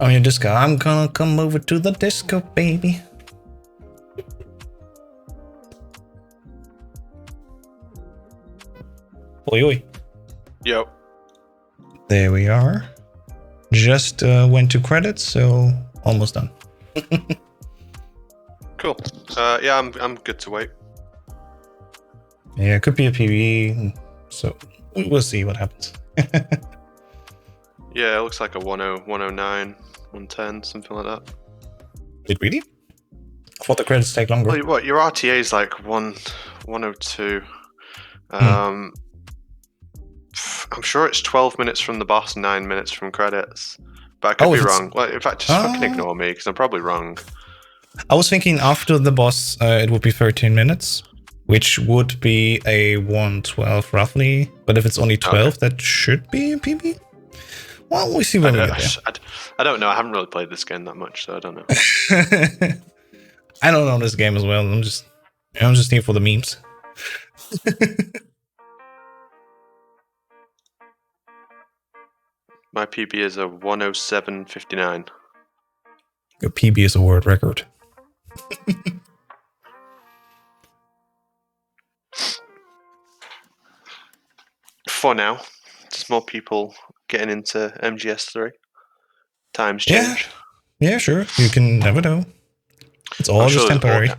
On your disco, I'm gonna come over to the disco, baby. Oi, oi. Yep. There we are. Just went to credits, so almost done. Cool. Yeah, I'm good to wait. Yeah, it could be a PvE, so we'll see what happens. Yeah, it looks like a 10, 109, 110, something like that. Did really? I thought the credits take longer. Well, what, your RTA is like 102. I'm sure it's 12 minutes from the boss, 9 minutes from credits. But I could be wrong. Well, in fact, just fucking ignore me, because I'm probably wrong. I was thinking after the boss, it would be 13 minutes, which would be a 112 roughly. But if it's only 12, okay, that should be a PB. Well, we'll see when we get there. I don't know. I haven't really played this game that much, so I don't know. I don't know this game as well. I'm just here for the memes. My PB is a 107.59. Your PB is a world record. For now, there's more people getting into MGS3. Times change. Yeah, sure. You can never know. It's all just temporary.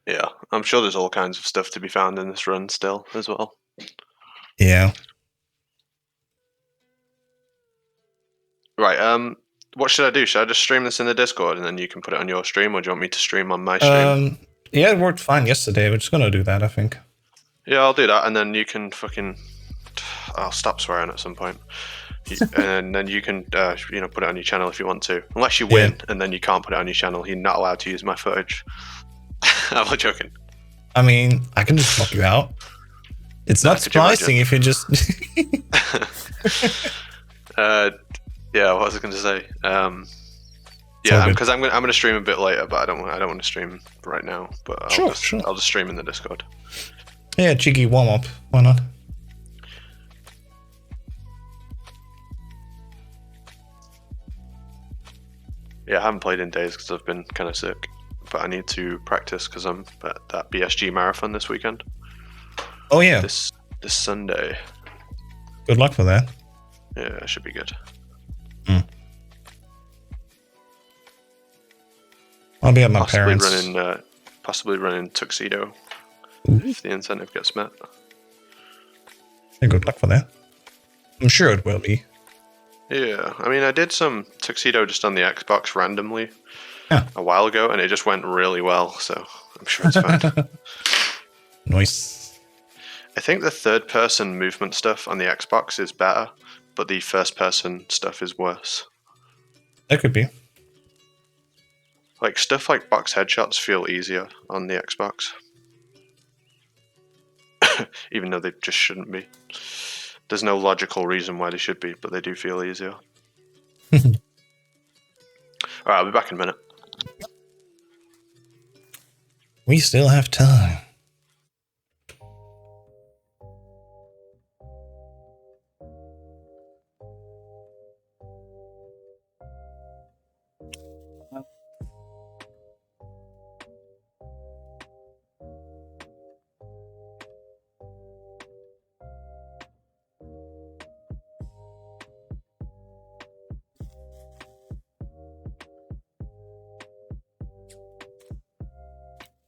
Yeah, I'm sure there's all kinds of stuff to be found in this run still as well. Yeah. Right, what should I do? Should I just stream this in the Discord and then you can put it on your stream, or do you want me to stream on my stream? Yeah, it worked fine yesterday. We're just gonna do that, I think. Yeah, I'll do that, and then you can fucking... I'll stop swearing at some point. And then you can, put it on your channel if you want to. Unless you win, and then you can't put it on your channel. You're not allowed to use my footage. I'm not joking. I mean, I can just block you out. It's not surprising if you just... Yeah, what was I going to say? Yeah, because I'm going to stream a bit later, but I don't want to stream right now. But I'll just stream in the Discord. Yeah, cheeky warm up. Why not? Yeah, I haven't played in days because I've been kind of sick, but I need to practice because I'm at that BSG marathon this weekend. Oh yeah, this Sunday. Good luck for that. Yeah, it should be good. I'll be at my parents. Possibly running tuxedo if the incentive gets met. Yeah, good luck for that. I'm sure it will be. Yeah, I mean, I did some tuxedo just on the Xbox randomly a while ago, and it just went really well, so I'm sure it's fine. Nice. I think the third-person movement stuff on the Xbox is better, but the first-person stuff is worse. That could be. Like, stuff like box headshots feel easier on the Xbox. Even though they just shouldn't be. There's no logical reason why they should be, but they do feel easier. Alright, I'll be back in a minute. We still have time.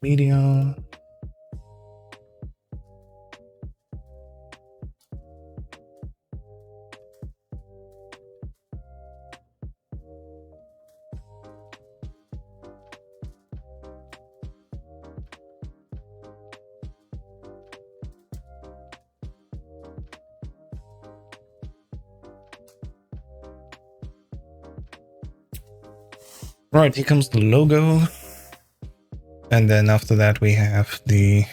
Media. Right, here comes the logo. And then after that we have the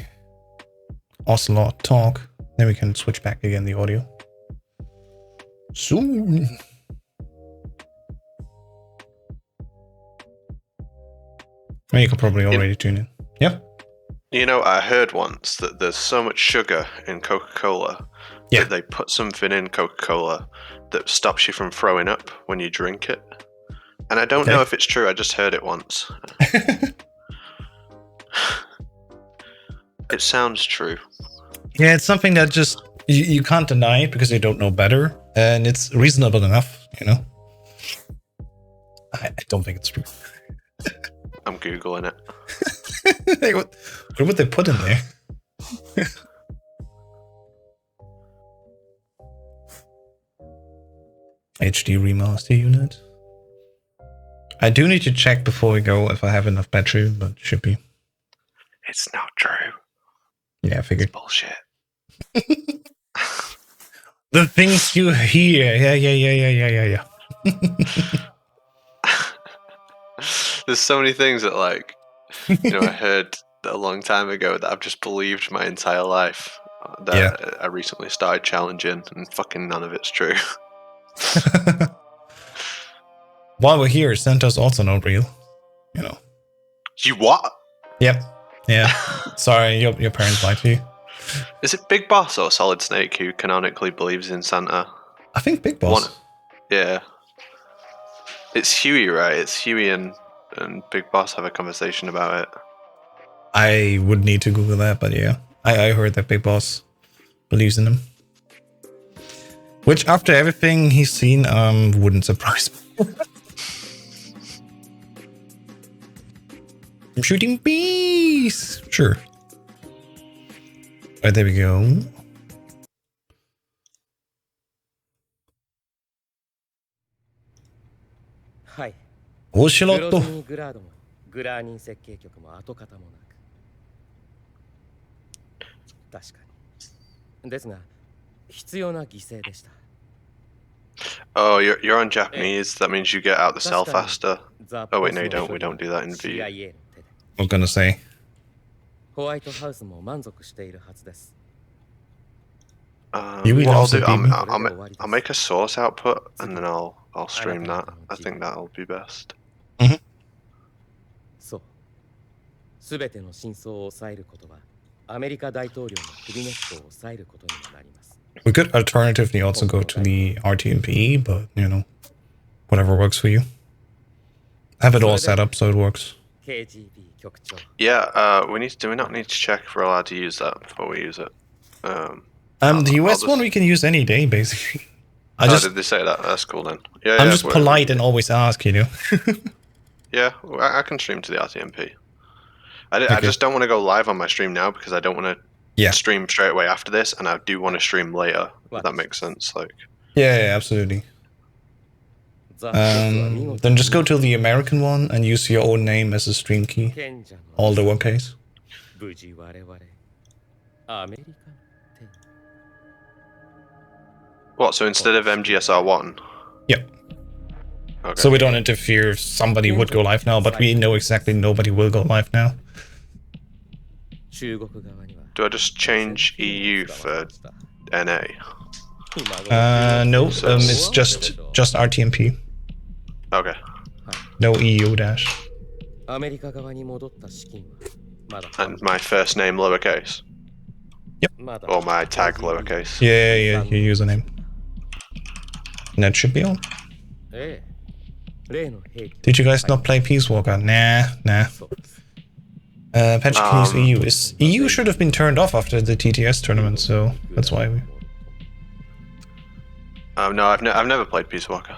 Ocelot talk. Then we can switch back again the audio. Soon. Well, you can probably already tune in. Yep. You know, I heard once that there's so much sugar in Coca-Cola that they put something in Coca-Cola that stops you from throwing up when you drink it. And I don't know if it's true, I just heard it once. It sounds true. Yeah, it's something that just you can't deny it because you don't know better, and it's reasonable enough, you know. I don't think it's true. I'm googling it. Hey, what would they put in there? HD remaster unit. I do need to check before we go if I have enough battery, but should be. It's not true. Yeah, I figured. It's bullshit. The things you hear. Yeah. There's so many things that, like, you know, I heard a long time ago that I've just believed my entire life. That I recently started challenging, and fucking none of it's true. While we're here, Santa's also not real. You know. You what? Yep. Yeah. Sorry, your parents lied to you. Is it Big Boss or Solid Snake who canonically believes in Santa? I think Big Boss. Yeah. It's Huey, right? It's Huey and Big Boss have a conversation about it. I would need to Google that, but yeah. I heard that Big Boss believes in him. Which, after everything he's seen, wouldn't surprise me. I'm shooting bees! Sure. Alright, there we go. Hi. Ocelot. グラードもグラーニン設計局も跡形もなく。確かに。ですが、必要な犠牲でした。Oh, you're on Japanese. That means you get out the cell faster. Oh wait, no, you don't. We don't do that in V. I'm gonna say. ホワイトハウスも満足しているはずです。What I'll do, I'll make a source output and then I'll stream that. I think that'll be best. そう。すべての真相を抑えることは、アメリカ大統領の首根っこを抑えることにもなります。We could alternatively also go to the RTMP, but you know, whatever works for you. Have it all set up so it works. Yeah, do we not need to check if we're allowed to use that before we use it? The US one we can use any day, basically. Did they say that? That's cool then. Yeah, I'm just polite and always ask, you know. Yeah, I can stream to the RTMP. I just don't want to go live on my stream now because I don't want to stream straight away after this, and I do want to stream later. If that makes sense. Like. Yeah, absolutely. Then just go to the American one and use your own name as a stream key. All lowercase. What, so instead of MGSR1? Yep. Okay. So we don't interfere if somebody would go live now, but we know exactly nobody will go live now. Do I just change EU for NA? No, it's just RTMP. Okay. No EU dash. And my first name lowercase? Yep. Or my tag lowercase? Yeah, your username. And that should be all. Did you guys not play Peace Walker? Nah. Patch keys EU EU should have been turned off after the TTS tournament, so that's why we. No, I've never played Peace Walker.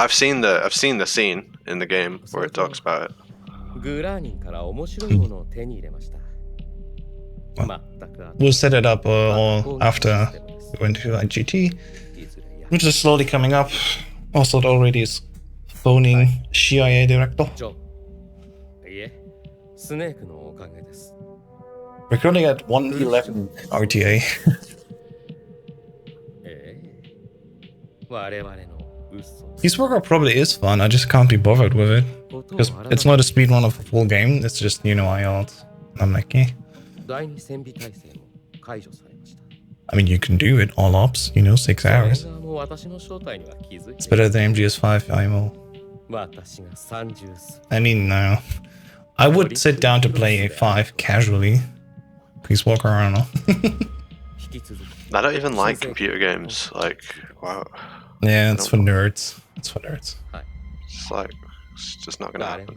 I've seen the scene in the game where it talks about it. グラーニンから面白いものを手に入れました。 We'll set it up all after we went to IGT, which is slowly coming up. Also, it already is phoning CIA director. いえ、スネークのおかげです。 We're currently at 111 RTA. 我々の嘘。 Peacewalker probably is fun, I just can't be bothered with it. Because it's not a speedrun of a full game, it's just, you know, IELTS. I'm like, eh. 第二戦備体制も解除されました。 I mean, you can do it all ops, you know, 6 hours. もう私の正体には気づいて。 It's better than MGS5 IMO. 私が30 I mean, no. I would sit down to play a 5 casually. Peacewalker, I don't know. I don't even like computer games. Like, wow. Yeah, it's for nerds. It's for nerds. It's like, it's just not gonna happen.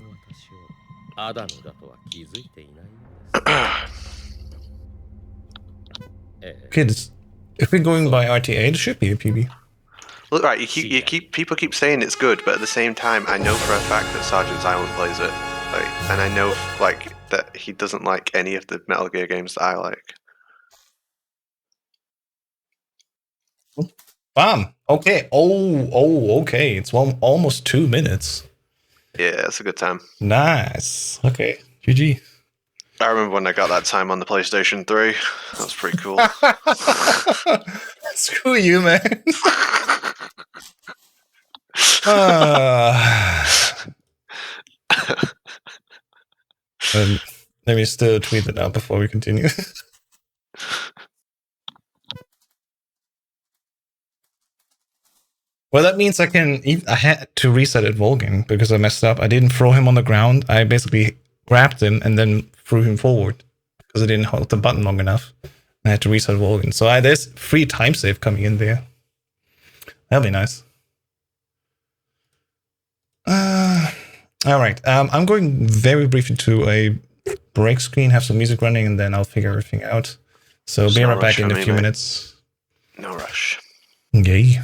Okay, if we're going by RTA, it should be a PB. Look, right, people keep saying it's good, but at the same time, I know for a fact that Sergeant Silent plays it, like, and I know like that he doesn't like any of the Metal Gear games that I like. Bam. Okay. Oh, okay. It's almost 2 minutes. Yeah, it's a good time. Nice. Okay. GG. I remember when I got that time on the PlayStation 3. That was pretty cool. Screw you, man. Let me still tweet it out before we continue. Well, that means I had to reset it Volgin because I messed up. I didn't throw him on the ground. I basically grabbed him and then threw him forward because I didn't hold the button long enough. I had to reset Volgin. So there's free time save coming in there. That'll be nice. All right. I'm going very briefly to a break screen, have some music running, and then I'll figure everything out. So be right back in a few minutes. No rush. Okay.